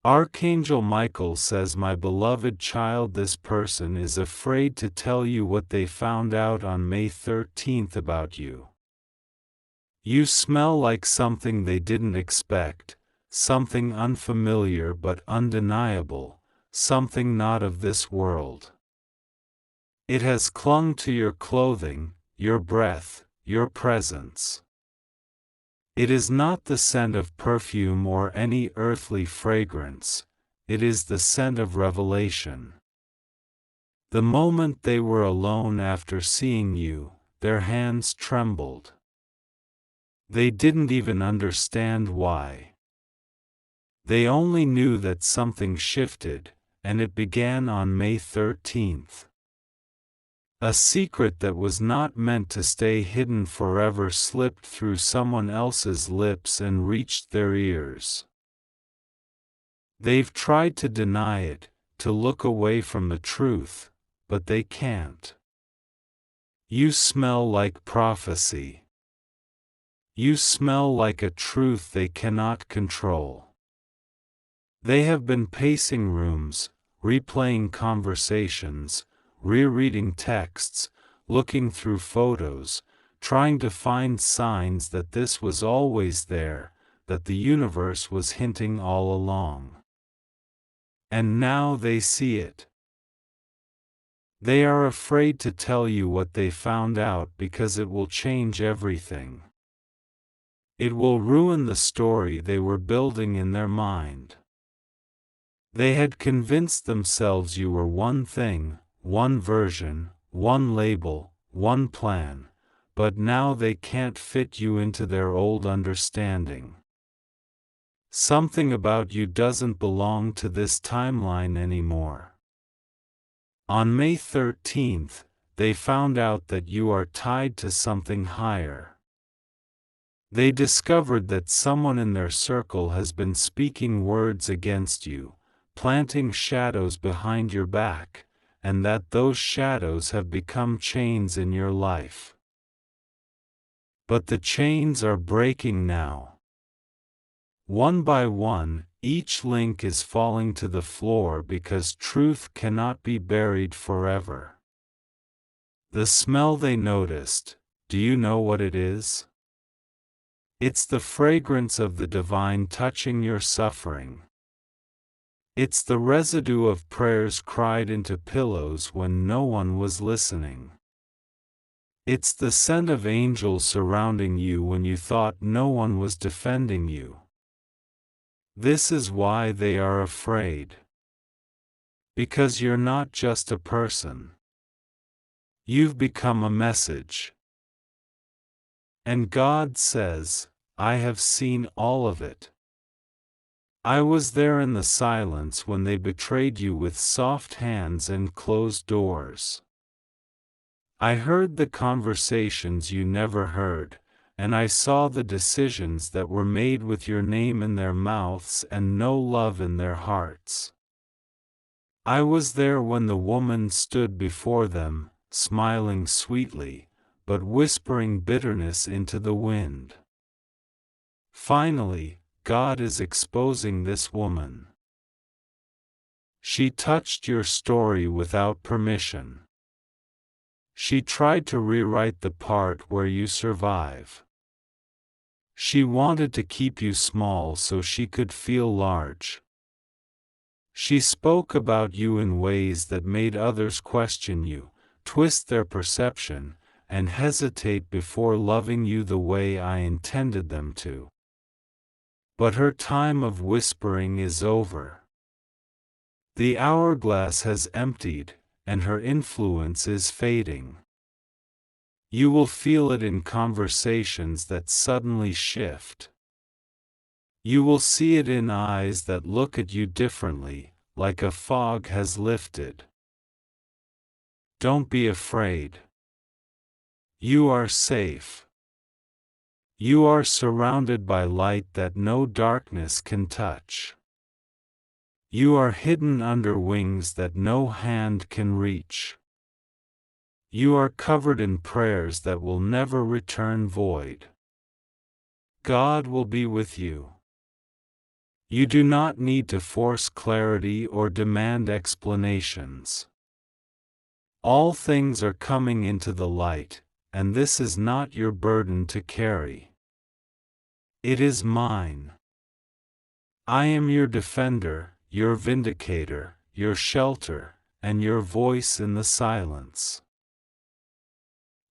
Archangel Michael says, "My beloved child, this person is afraid to tell you what they found out on May 13th about you. You smell like something they didn't expect, something unfamiliar but undeniable, something not of this world. It has clung to your clothing, your breath, your presence. It is not the scent of perfume or any earthly fragrance, it is the scent of revelation." The moment they were alone after seeing you, their hands trembled. They didn't even understand why. They only knew that something shifted, and it began on May 13th. A secret that was not meant to stay hidden forever slipped through someone else's lips and reached their ears. They've tried to deny it, to look away from the truth, but they can't. You smell like prophecy. You smell like a truth they cannot control. They have been pacing rooms, replaying conversations, rereading texts, looking through photos, trying to find signs that this was always there, that the universe was hinting all along. And now they see it. They are afraid to tell you what they found out because it will change everything. It will ruin the story they were building in their mind. They had convinced themselves you were one thing, one version, one label, one plan, but now they can't fit you into their old understanding. Something about you doesn't belong to this timeline anymore. On May 13th, they found out that you are tied to something higher. They discovered that someone in their circle has been speaking words against you, planting shadows behind your back, and that those shadows have become chains in your life. But the chains are breaking now. One by one, each link is falling to the floor because truth cannot be buried forever. The smell they noticed, do you know what it is? It's the fragrance of the divine touching your suffering. It's the residue of prayers cried into pillows when no one was listening. It's the scent of angels surrounding you when you thought no one was defending you. This is why they are afraid. Because you're not just a person. You've become a message. And God says, "I have seen all of it. I was there in the silence when they betrayed you with soft hands and closed doors. I heard the conversations you never heard, and I saw the decisions that were made with your name in their mouths and no love in their hearts. I was there when the woman stood before them, smiling sweetly, but whispering bitterness into the wind. Finally, God is exposing this woman. She touched your story without permission. She tried to rewrite the part where you survive. She wanted to keep you small so she could feel large. She spoke about you in ways that made others question you, twist their perception, and hesitate before loving you the way I intended them to. But her time of whispering is over. The hourglass has emptied, and her influence is fading. You will feel it in conversations that suddenly shift. You will see it in eyes that look at you differently, like a fog has lifted. Don't be afraid. You are safe. You are surrounded by light that no darkness can touch. You are hidden under wings that no hand can reach. You are covered in prayers that will never return void. God will be with you. You do not need to force clarity or demand explanations. All things are coming into the light, and this is not your burden to carry. It is mine. I am your defender, your vindicator, your shelter, and your voice in the silence.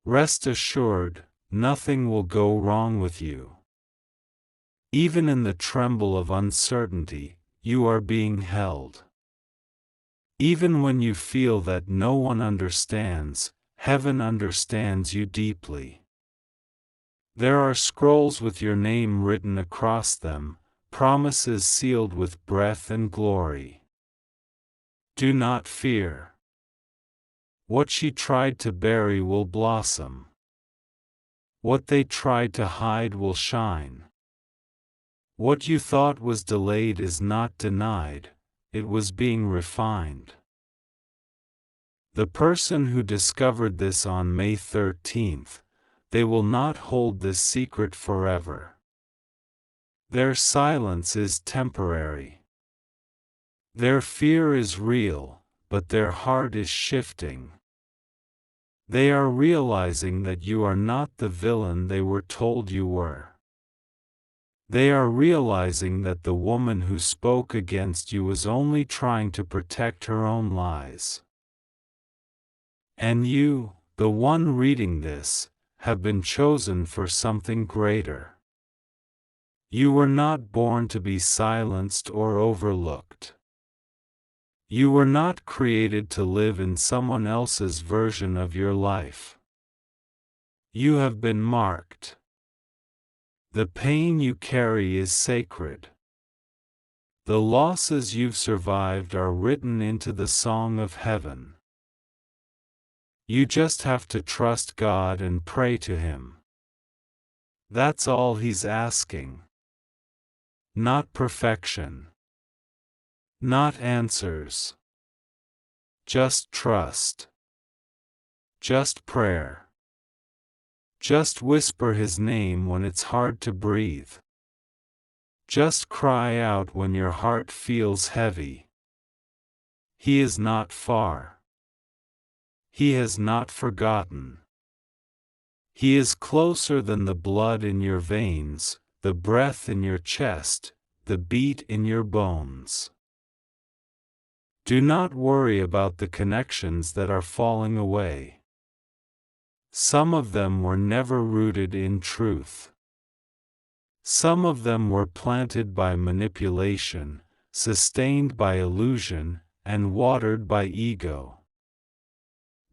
Rest assured, nothing will go wrong with you. Even in the tremble of uncertainty, you are being held. Even when you feel that no one understands, heaven understands you deeply. There are scrolls with your name written across them, promises sealed with breath and glory. Do not fear. What she tried to bury will blossom. What they tried to hide will shine. What you thought was delayed is not denied, it was being refined. The person who discovered this on May 13th, they will not hold this secret forever. Their silence is temporary. Their fear is real, but their heart is shifting. They are realizing that you are not the villain they were told you were. They are realizing that the woman who spoke against you was only trying to protect her own lies. And you, the one reading this, have been chosen for something greater. You were not born to be silenced or overlooked. You were not created to live in someone else's version of your life. You have been marked. The pain you carry is sacred. The losses you've survived are written into the song of heaven. You just have to trust God and pray to Him. That's all He's asking. Not perfection. Not answers. Just trust. Just prayer. Just whisper His name when it's hard to breathe. Just cry out when your heart feels heavy. He is not far. He has not forgotten. He is closer than the blood in your veins, the breath in your chest, the beat in your bones. Do not worry about the connections that are falling away. Some of them were never rooted in truth. Some of them were planted by manipulation, sustained by illusion, and watered by ego.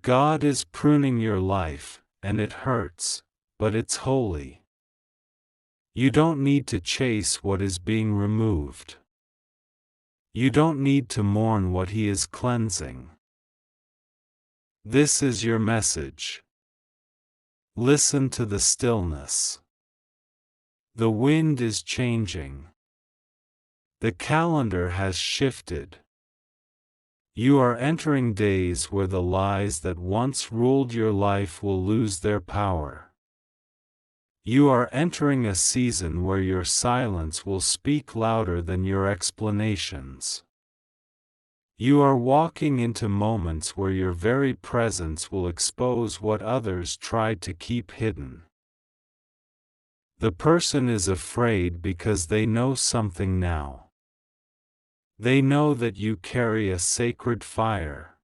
God is pruning your life, and it hurts, but it's holy. You don't need to chase what is being removed. You don't need to mourn what He is cleansing. This is your message. Listen to the stillness. The wind is changing. The calendar has shifted. You are entering days where the lies that once ruled your life will lose their power. You are entering a season where your silence will speak louder than your explanations. You are walking into moments where your very presence will expose what others tried to keep hidden. The person is afraid because they know something now. They know that you carry a sacred fire.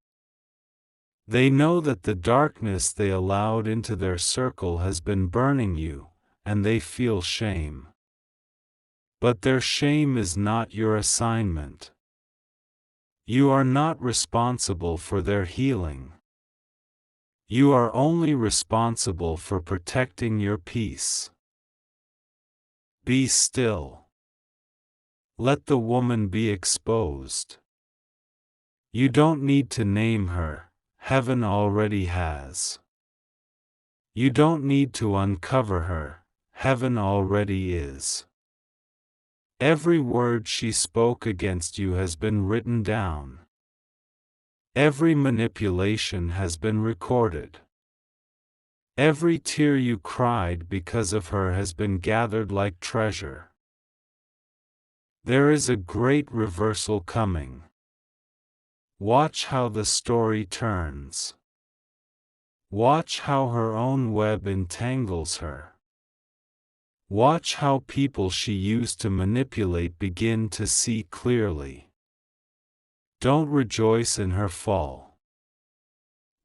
They know that the darkness they allowed into their circle has been burning you, and they feel shame. But their shame is not your assignment. You are not responsible for their healing. You are only responsible for protecting your peace. Be still. Let the woman be exposed. You don't need to name her, heaven already has. You don't need to uncover her, heaven already is. Every word she spoke against you has been written down. Every manipulation has been recorded. Every tear you cried because of her has been gathered like treasure. There is a great reversal coming. Watch how the story turns. Watch how her own web entangles her. Watch how people she used to manipulate begin to see clearly. Don't rejoice in her fall.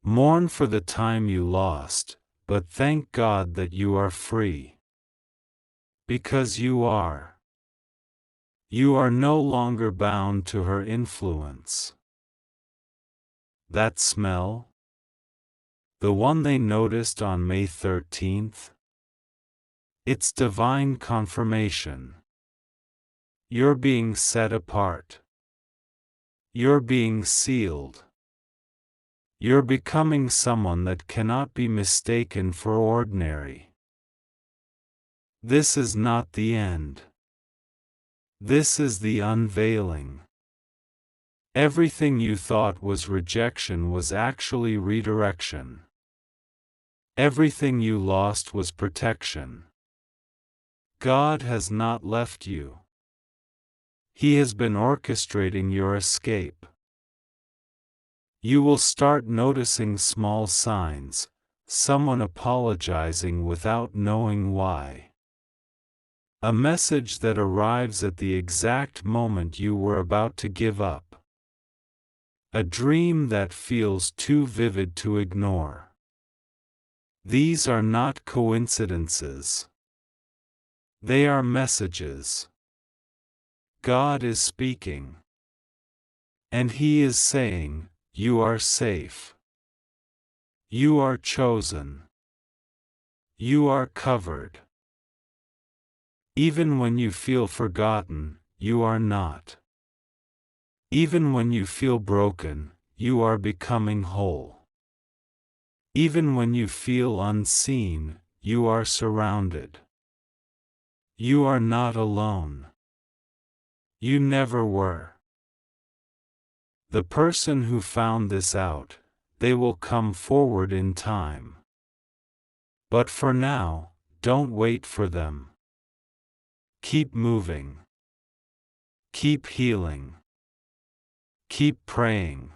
Mourn for the time you lost, but thank God that you are free. Because you are. You are no longer bound to her influence. That smell? The one they noticed on May 13th? It's divine confirmation. You're being set apart. You're being sealed. You're becoming someone that cannot be mistaken for ordinary. This is not the end. This is the unveiling. Everything you thought was rejection was actually redirection. Everything you lost was protection. God has not left you. He has been orchestrating your escape. You will start noticing small signs, someone apologizing without knowing why. A message that arrives at the exact moment you were about to give up. A dream that feels too vivid to ignore. These are not coincidences. They are messages. God is speaking. And He is saying, you are safe. You are chosen. You are covered. Even when you feel forgotten, you are not. Even when you feel broken, you are becoming whole. Even when you feel unseen, you are surrounded. You are not alone. You never were. The person who found this out, they will come forward in time. But for now, don't wait for them. Keep moving. Keep healing. Keep praying.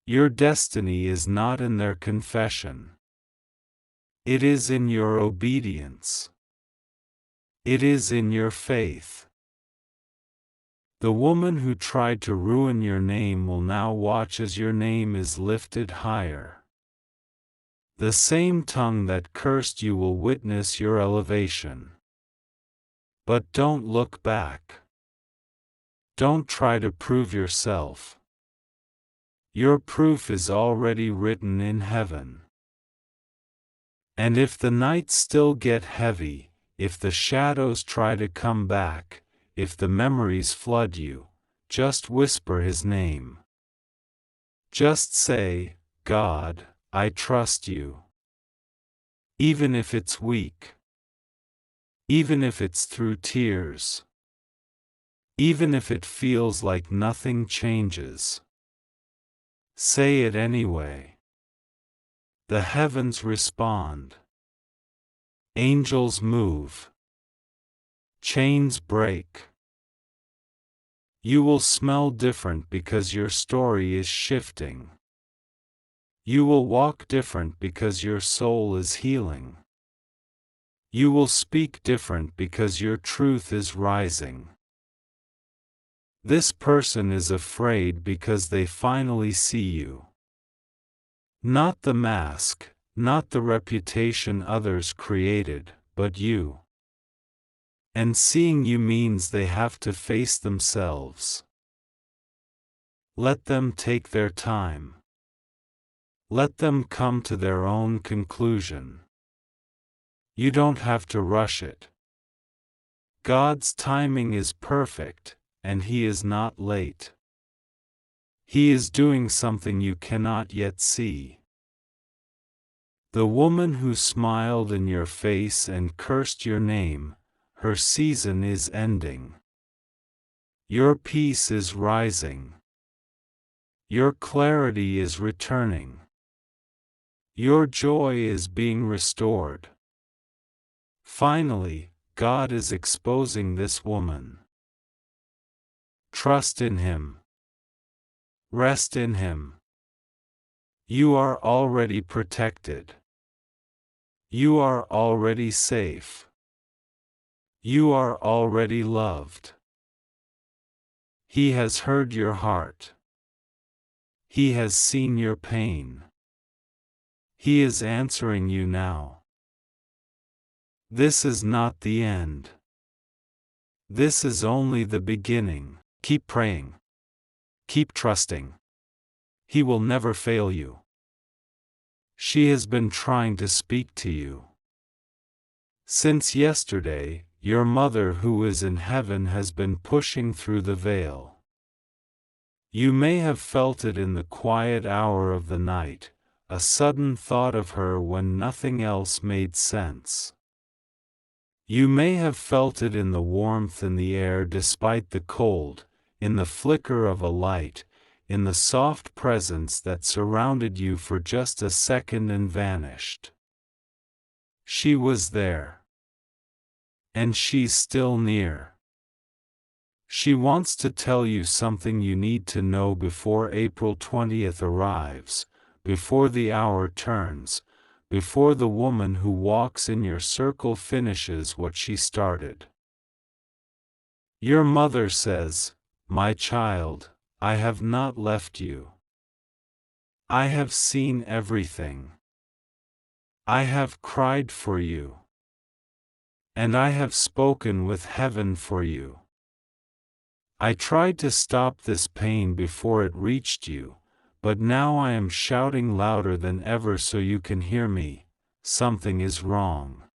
Your destiny is not in their confession. It is in your obedience. It is in your faith. The woman who tried to ruin your name will now watch as your name is lifted higher. The same tongue that cursed you will witness your elevation. But don't look back. Don't try to prove yourself. Your proof is already written in heaven. And if the nights still get heavy, if the shadows try to come back, if the memories flood you, just whisper His name. Just say, God, I trust you. Even if it's weak. Even if it's through tears. Even if it feels like nothing changes. Say it anyway. The heavens respond. Angels move. Chains break. You will smell different because your story is shifting. You will walk different because your soul is healing. You will speak different because your truth is rising. This person is afraid because they finally see you. Not the mask, not the reputation others created, but you. And seeing you means they have to face themselves. Let them take their time. Let them come to their own conclusion. You don't have to rush it. God's timing is perfect, and He is not late. He is doing something you cannot yet see. The woman who smiled in your face and cursed your name, her season is ending. Your peace is rising. Your clarity is returning. Your joy is being restored. Finally, God is exposing this woman. Trust in Him. Rest in Him. You are already protected. You are already safe. You are already loved. He has heard your heart. He has seen your pain. He is answering you now. This is not the end. This is only the beginning. Keep praying. Keep trusting. He will never fail you. She has been trying to speak to you. Since yesterday, your mother who is in heaven has been pushing through the veil. You may have felt it in the quiet hour of the night, a sudden thought of her when nothing else made sense. You may have felt it in the warmth in the air despite the cold, in the flicker of a light, in the soft presence that surrounded you for just a second and vanished. She was there. And she's still near. She wants to tell you something you need to know before April 20th arrives, before the hour turns, before the woman who walks in your circle finishes what she started. Your mother says, "My child, I have not left you. I have seen everything. I have cried for you. And I have spoken with heaven for you. I tried to stop this pain before it reached you, but now I am shouting louder than ever so you can hear me. Something is wrong.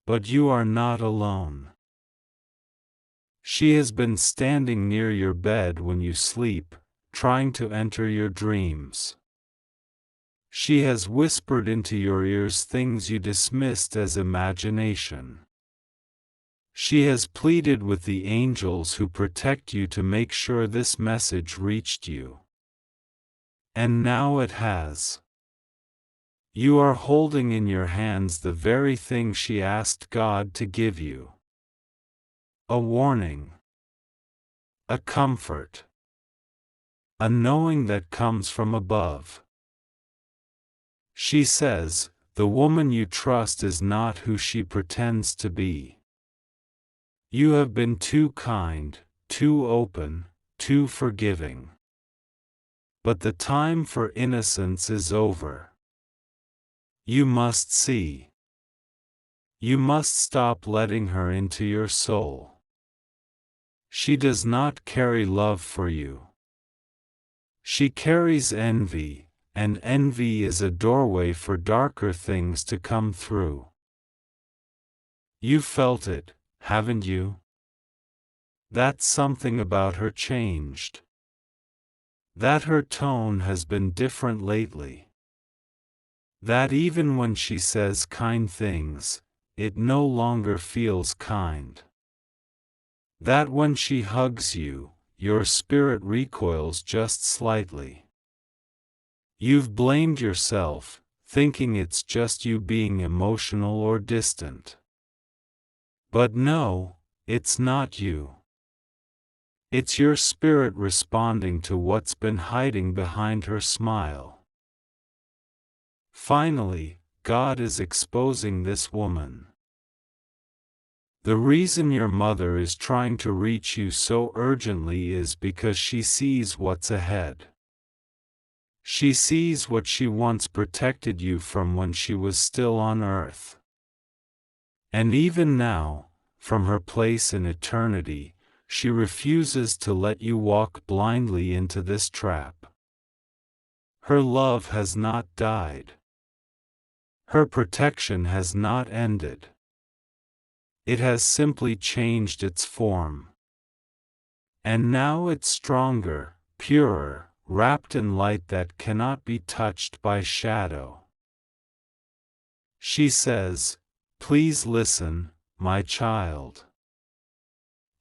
But you are not alone." She has been standing near your bed when you sleep, trying to enter your dreams. She has whispered into your ears things you dismissed as imagination. She has pleaded with the angels who protect you to make sure this message reached you. And now it has. You are holding in your hands the very thing she asked God to give you. A warning. A comfort. A knowing that comes from above. She says, the woman you trust is not who she pretends to be. You have been too kind, too open, too forgiving. But the time for innocence is over. You must see. You must stop letting her into your soul. She does not carry love for you. She carries envy, and envy is a doorway for darker things to come through. You felt it, haven't you? That something about her changed. That her tone has been different lately. That even when she says kind things, it no longer feels kind. That when she hugs you, your spirit recoils just slightly. You've blamed yourself, thinking it's just you being emotional or distant. But no, it's not you. It's your spirit responding to what's been hiding behind her smile. Finally, God is exposing this woman. The reason your mother is trying to reach you so urgently is because she sees what's ahead. She sees what she once protected you from when she was still on earth. And even now, from her place in eternity, she refuses to let you walk blindly into this trap. Her love has not died. Her protection has not ended. It has simply changed its form. And now it's stronger, purer, wrapped in light that cannot be touched by shadow. She says, "Please listen, my child.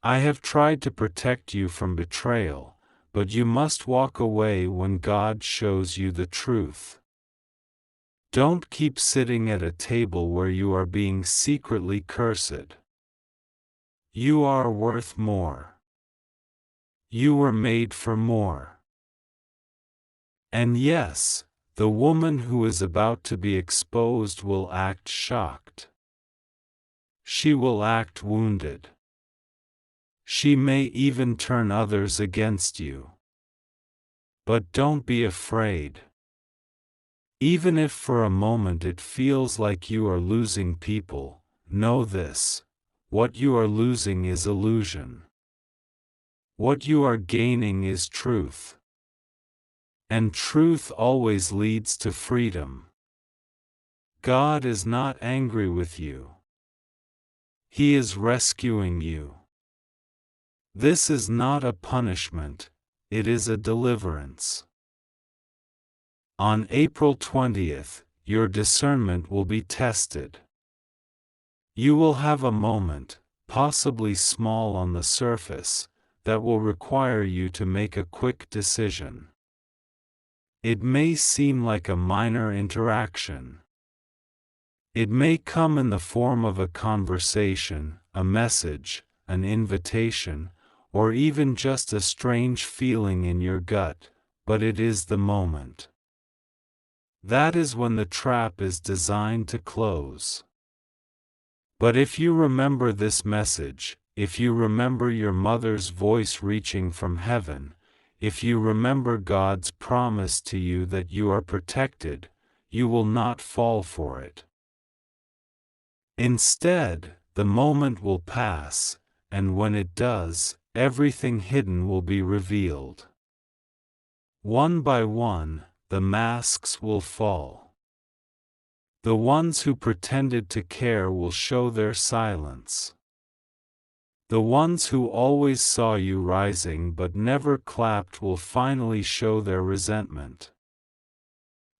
I have tried to protect you from betrayal, but you must walk away when God shows you the truth. Don't keep sitting at a table where you are being secretly cursed. You are worth more. You were made for more. And yes, the woman who is about to be exposed will act shocked. She will act wounded. She may even turn others against you. But don't be afraid. Even if for a moment it feels like you are losing people, know this: what you are losing is illusion. What you are gaining is truth. And truth always leads to freedom. God is not angry with you. He is rescuing you. This is not a punishment, it is a deliverance. On April 20th, your discernment will be tested. You will have a moment, possibly small on the surface, that will require you to make a quick decision. It may seem like a minor interaction. It may come in the form of a conversation, a message, an invitation, or even just a strange feeling in your gut, but it is the moment. That is when the trap is designed to close. But if you remember this message, if you remember your mother's voice reaching from heaven, if you remember God's promise to you that you are protected, you will not fall for it. Instead, the moment will pass, and when it does, everything hidden will be revealed. One by one, the masks will fall. The ones who pretended to care will show their silence. The ones who always saw you rising but never clapped will finally show their resentment.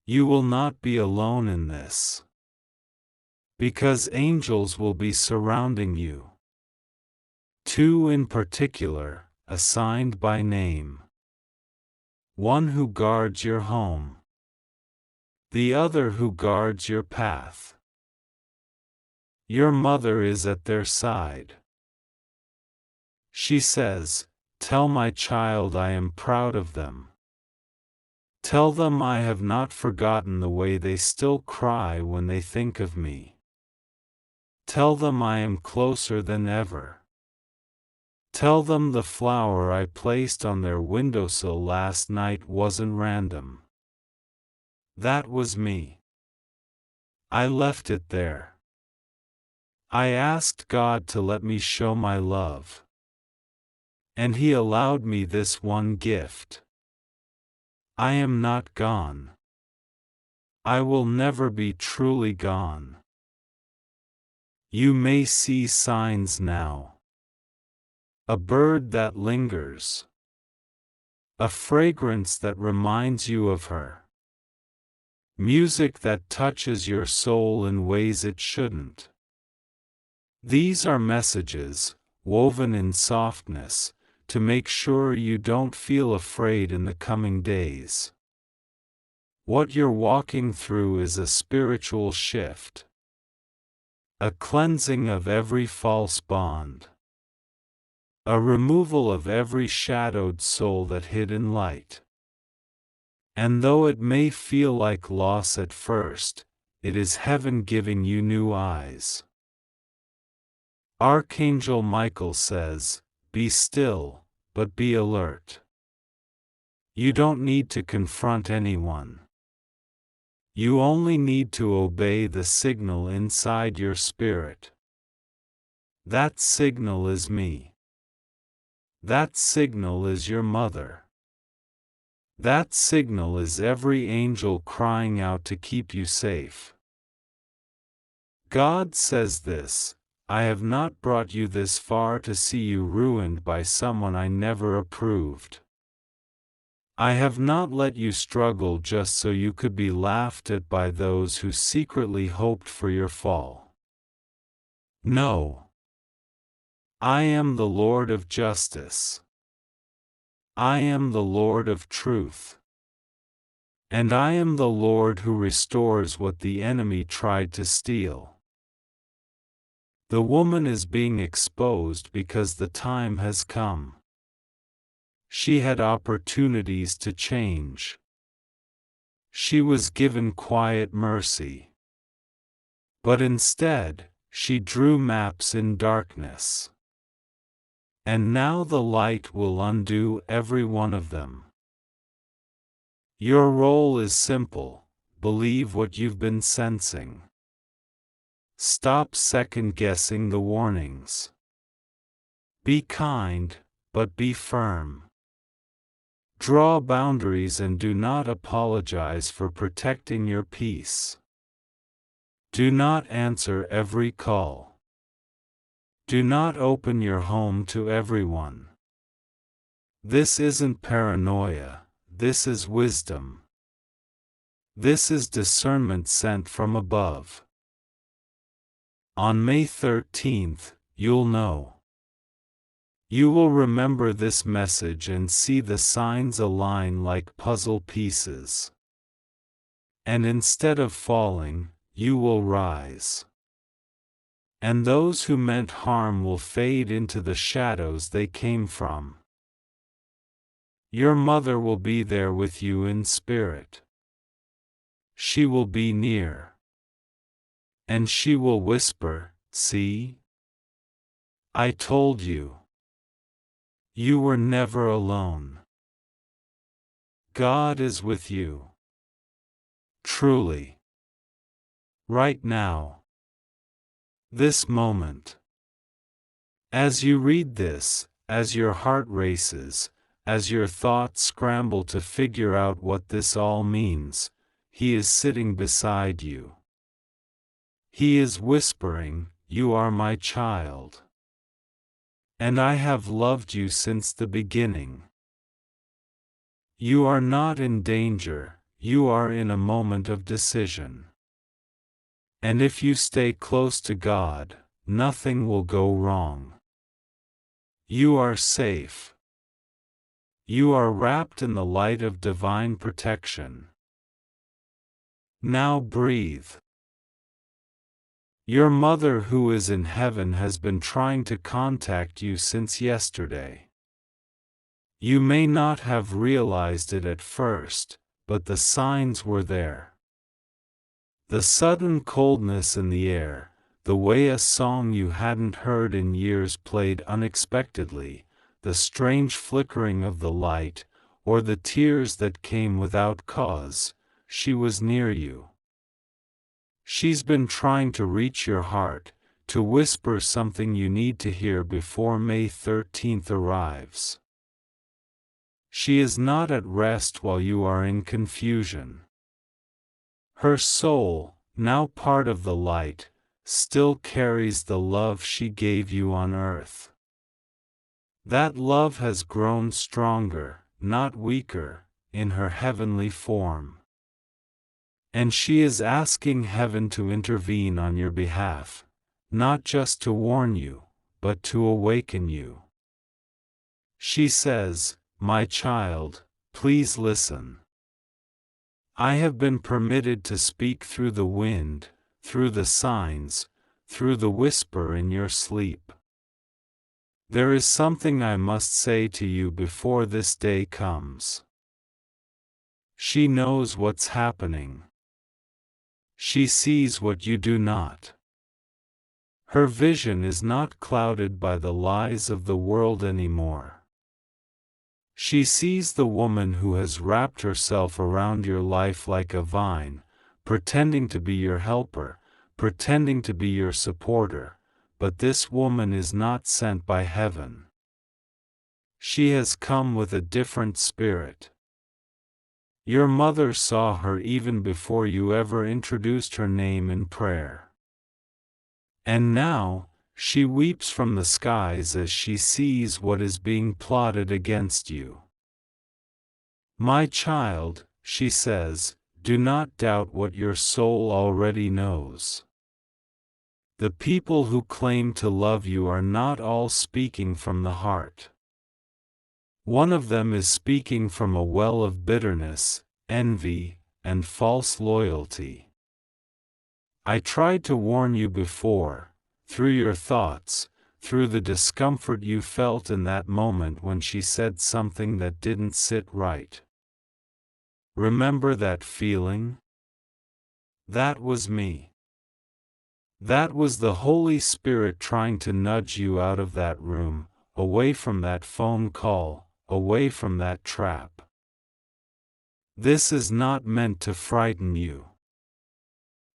You will not be alone in this. Because angels will be surrounding you. 2 in particular, assigned by name. One who guards your home. The other who guards your path. Your mother is at their side. She says, "Tell my child I am proud of them. Tell them I have not forgotten the way they still cry when they think of me. Tell them I am closer than ever. Tell them the flower I placed on their windowsill last night wasn't random. That was me. I left it there. I asked God to let me show my love. And He allowed me this one gift. I am not gone. I will never be truly gone. You may see signs now. A bird that lingers. A fragrance that reminds you of her. Music that touches your soul in ways it shouldn't. These are messages, woven in softness, to make sure you don't feel afraid in the coming days. What you're walking through is a spiritual shift. A cleansing of every false bond. A removal of every shadowed soul that hid in light. And though it may feel like loss at first, it is heaven giving you new eyes. Archangel Michael says, "Be still, but be alert." You don't need to confront anyone. You only need to obey the signal inside your spirit. That signal is me. That signal is your mother. That signal is every angel crying out to keep you safe. God says this: I have not brought you this far to see you ruined by someone I never approved. I have not let you struggle just so you could be laughed at by those who secretly hoped for your fall. No. I am the Lord of justice. I am the Lord of truth. And I am the Lord who restores what the enemy tried to steal. The woman is being exposed because the time has come. She had opportunities to change. She was given quiet mercy. But instead, she drew maps in darkness. And now the light will undo every one of them. Your role is simple: believe what you've been sensing. Stop second-guessing the warnings. Be kind, but be firm. Draw boundaries and do not apologize for protecting your peace. Do not answer every call. Do not open your home to everyone. This isn't paranoia, this is wisdom. This is discernment sent from above. On May 13th, you'll know. You will remember this message and see the signs align like puzzle pieces. And instead of falling, you will rise. And those who meant harm will fade into the shadows they came from. Your mother will be there with you in spirit. She will be near. And she will whisper, "See? I told you. You were never alone. God is with you. Truly. Right now. This moment." As you read this, as your heart races, as your thoughts scramble to figure out what this all means, He is sitting beside you. He is whispering, "You are my child. And I have loved you since the beginning. You are not in danger, you are in a moment of decision. And if you stay close to God, nothing will go wrong. You are safe. You are wrapped in the light of divine protection. Now breathe. Your mother who is in heaven has been trying to contact you since yesterday. You may not have realized it at first, but the signs were there. The sudden coldness in the air, the way a song you hadn't heard in years played unexpectedly, the strange flickering of the light, or the tears that came without cause, she was near you. She's been trying to reach your heart, to whisper something you need to hear before May 13th arrives. She is not at rest while you are in confusion. Her soul, now part of the light, still carries the love she gave you on earth. That love has grown stronger, not weaker, in her heavenly form. And she is asking heaven to intervene on your behalf, not just to warn you, but to awaken you. She says, "My child, please listen. I have been permitted to speak through the wind, through the signs, through the whisper in your sleep. There is something I must say to you before this day comes." She knows what's happening. She sees what you do not. Her vision is not clouded by the lies of the world anymore. She sees the woman who has wrapped herself around your life like a vine, pretending to be your helper, pretending to be your supporter, but this woman is not sent by heaven. She has come with a different spirit. Your mother saw her even before you ever introduced her name in prayer. And now, she weeps from the skies as she sees what is being plotted against you. "My child," she says, "do not doubt what your soul already knows. The people who claim to love you are not all speaking from the heart. One of them is speaking from a well of bitterness, envy, and false loyalty. I tried to warn you before, through your thoughts, through the discomfort you felt in that moment when she said something that didn't sit right. Remember that feeling? That was me. That was the Holy Spirit trying to nudge you out of that room, away from that phone call, away from that trap. This is not meant to frighten you.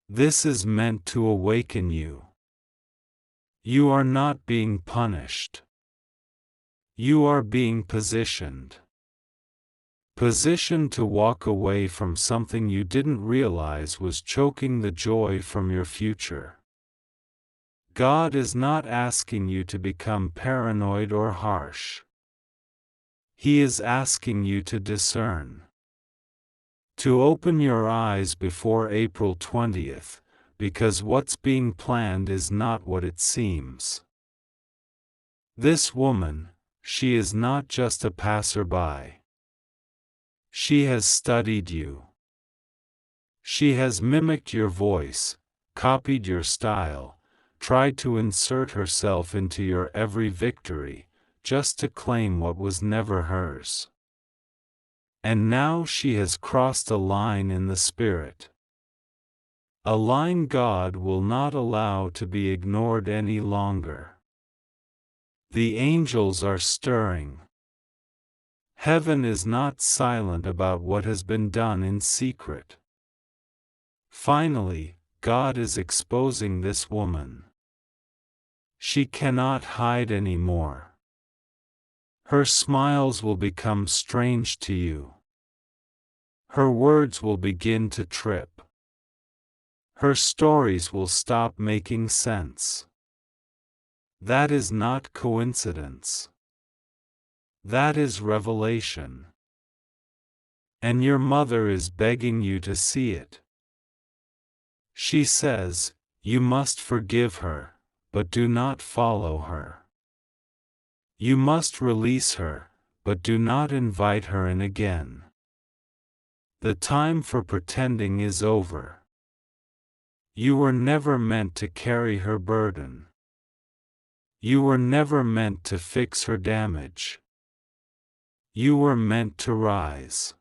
This is meant to awaken you. You are not being punished. You are being positioned. Positioned to walk away from something you didn't realize was choking the joy from your future. God is not asking you to become paranoid or harsh. He is asking you to discern. To open your eyes before April 20th, because what's being planned is not what it seems. This woman, she is not just a passerby. She has studied you. She has mimicked your voice, copied your style, tried to insert herself into your every victory, just to claim what was never hers. And now she has crossed a line in the spirit. A line God will not allow to be ignored any longer. The angels are stirring. Heaven is not silent about what has been done in secret. Finally, God is exposing this woman. She cannot hide anymore. Her smiles will become strange to you. Her words will begin to trip. Her stories will stop making sense. That is not coincidence. That is revelation. And your mother is begging you to see it. She says, you must forgive her, but do not follow her. You must release her, but do not invite her in again. The time for pretending is over. You were never meant to carry her burden. You were never meant to fix her damage. You were meant to rise.